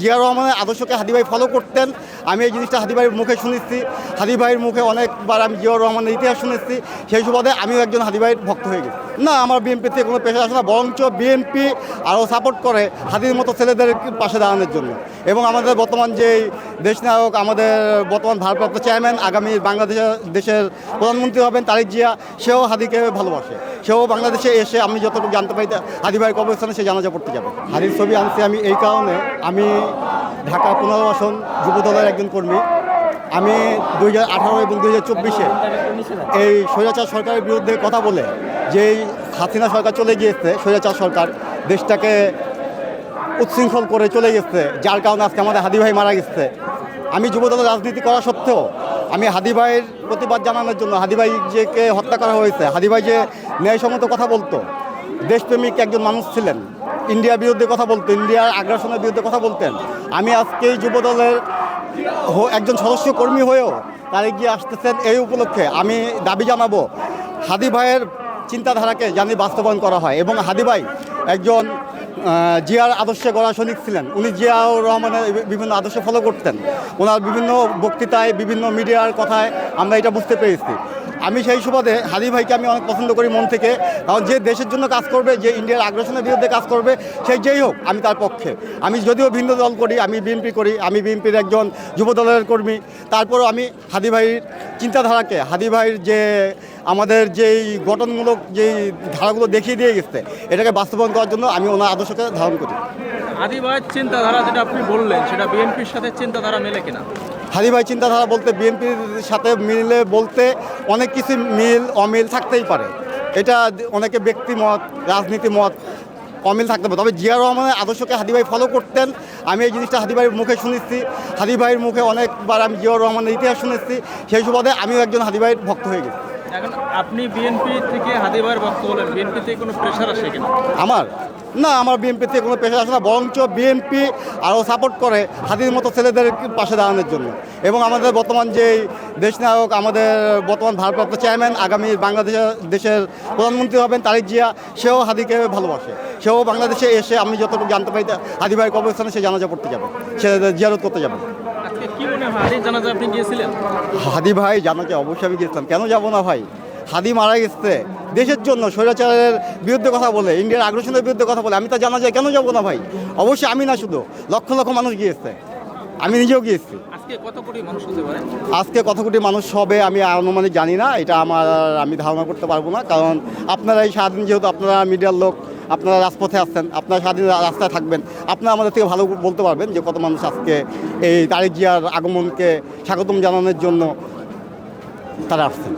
জিয়া রহমানের আদর্শকে হাদি ভাই ফলো করতেন। আমি এই জিনিসটা হাদি ভাইয়ের মুখে শুনেছি, হাদি ভাইয়ের মুখে অনেকবার আমি জিয়া রহমানের ইতিহাস শুনেছি। সেই সুবাদে আমিও একজন হাদি ভাইয়ের ভক্ত হয়ে গেছি। না, আমার বিএনপি থেকে কোনো পেশা আসে না, বরঞ্চ বিএনপি আরও সাপোর্ট করে হাদির মতো ছেলেদের পাশে দাঁড়ানোর জন্য। এবং আমাদের বর্তমান যেই দেশনায়ক, আমাদের বর্তমান ভারপ্রাপ্ত চেয়ারম্যান, আগামী দেশের প্রধানমন্ত্রী হবেন তারেক জিয়া, সেও হাদিকে ভালোবাসে। সেও বাংলাদেশে এসে আমি যতটুকু জানতে পারি হাদি ভাইয়ের কবরস্থানে সে জানাজা পড়তে যাবে। হাদির ছবি আনছি আমি এই কারণে, আমি ঢাকা 15 আসন যুবদলের একজন কর্মী। আমি 2018 এবং 2024-এ এই স্বৈরাচার সরকারের বিরুদ্ধে কথা বলে, যেই হাসিনা সরকার চলে গিয়েছে, স্বৈরাচার সরকার দেশটাকে উচ্ছৃঙ্খল করে চলে গেছে, যার কারণে আজকে আমাদের হাদি ভাই মারা গেছে। আমি যুবদলের রাজনীতি করা সত্ত্বেও আমি হাদি ভাইয়ের প্রতিবাদ জানানোর জন্য, হাদি ভাই যেকে হত্যা করা হয়েছে, হাদি ভাই যে ন্যায়সম্মত কথা বলতো, দেশপ্রেমিক একজন মানুষ ছিলেন, ইন্ডিয়ার বিরুদ্ধে কথা বলতেন, ইন্ডিয়ার আগ্রাসনের বিরুদ্ধে কথা বলতেন। আমি আজকে এই যুবদলের একজন সদস্য কর্মী হয়েও তারা এগিয়ে আসতেছেন। এই উপলক্ষে আমি দাবি জানাবো হাদি ভাইয়ের চিন্তাধারাকে জানি বাস্তবায়ন করা হয়। এবং হাদি ভাই একজন জিয়ার আদর্শে গড়া সৈনিক ছিলেন। উনি জিয়াউর রহমানের বিভিন্ন আদর্শ ফলো করতেন। ওনার বিভিন্ন বক্তৃতায়, বিভিন্ন মিডিয়ার কথায় আমরা এটা বুঝতে পেরেছি। আমি সেই সুবাদে হাদি ভাইকে আমি অনেক পছন্দ করি মন থেকে। কারণ যে দেশের জন্য কাজ করবে, যে ইন্ডিয়ার আগ্রাসনের বিরুদ্ধে কাজ করবে, সেই যেই হোক আমি তার পক্ষে। আমি যদিও ভিন্ন দল করি, আমি বিএনপি করি, আমি বিএনপির একজন যুবদলের কর্মী, তারপরও আমি হাদি ভাইয়ের চিন্তাধারাকে, হাদি ভাইয়ের যে আমাদের যেই গঠনমূলক যেই ধারাগুলো দেখিয়ে দিয়ে গেছে, এটাকে বাস্তবায়ন করার জন্য আমি ওনার আদর্শকে ধারণ করি। হাদি ভাইয়ের চিন্তাধারা যেটা আপনি বললেন, সেটা বিএনপির সাথে চিন্তাধারা মেলে কিনা? হাদি ভাই চিন্তাধারা বলতে বিএনপির সাথে মিলে বলতে অনেক কিছু মিল অমিল থাকতেই পারে। এটা অনেকে ব্যক্তিমত, রাজনীতি মত অমিল থাকতে পারে। তবে জিয়া রহমানের আদর্শকে হাদি ভাই ফলো করতেন। আমি এই জিনিসটা হাদি ভাইয়ের মুখে শুনেছি, হাদি ভাইয়ের মুখে অনেকবার আমি জিয়া রহমানের ইতিহাস শুনেছি। সেই সুবাদে আমিও একজন হাদি ভাইয়ের ভক্ত হয়ে গেছি। এখন আপনি বিএনপি থেকে হাদি ভাইয়ের ভক্ত বলেন, বিএনপি থেকে কোনো প্রেশার আসে কিনা? আমার বিএনপি থেকে কোনো পেশা আসে না, বরঞ্চ বিএনপি আরও সাপোর্ট করে হাদির মতো ছেলেদের পাশে দাঁড়ানোর জন্য। এবং আমাদের বর্তমান যেই দেশনায়ক, আমাদের বর্তমান ভারপ্রাপ্ত চেয়ারম্যান, আগামী দেশের প্রধানমন্ত্রী হবেন তারেক জিয়া, সেও হাদিকে ভালোবাসে। সেও বাংলাদেশে এসে আমি যতটুকু জানতে পারি হাদি ভাইয়ের কবরস্থানে সে জানাজা পড়তে যাবে, সে জিয়ারত করতে যাবে। আজকে কি মনে হয়, হাদির জানাজা আপনি গিয়েছিলেন? হাদি ভাই জানাজা অবশ্যই আমি গিয়েছিলাম, কেন যাব না ভাই? হাদি মারা গেছে দেশের জন্য, স্বৈরাচারের বিরুদ্ধে কথা বলে, ইন্ডিয়ার আগ্রাসনের বিরুদ্ধে কথা বলে। আমি তা জানা যায়, কেন যাবো না ভাই? অবশ্যই আমি না, শুধু লক্ষ লক্ষ মানুষ গিয়েছে, আমি নিজেও গিয়েছি। আজকে কত কোটি মানুষ হতে পারে? আজকে কত কোটি মানুষ হবে আমি আনুমানিক জানি না, এটা আমি ধারণা করতে পারবো না। কারণ আপনারা এই সারাদিন, যেহেতু আপনারা মিডিয়ার লোক, আপনারা রাজপথে আসছেন, আপনারা সারাদিন রাস্তায় থাকবেন, আপনারা আমাদের থেকে ভালো বলতে পারবেন যে কত মানুষ আজকে এই তারেক জিয়ার আগমনকে স্বাগতম জানানোর জন্য তারা আসছেন।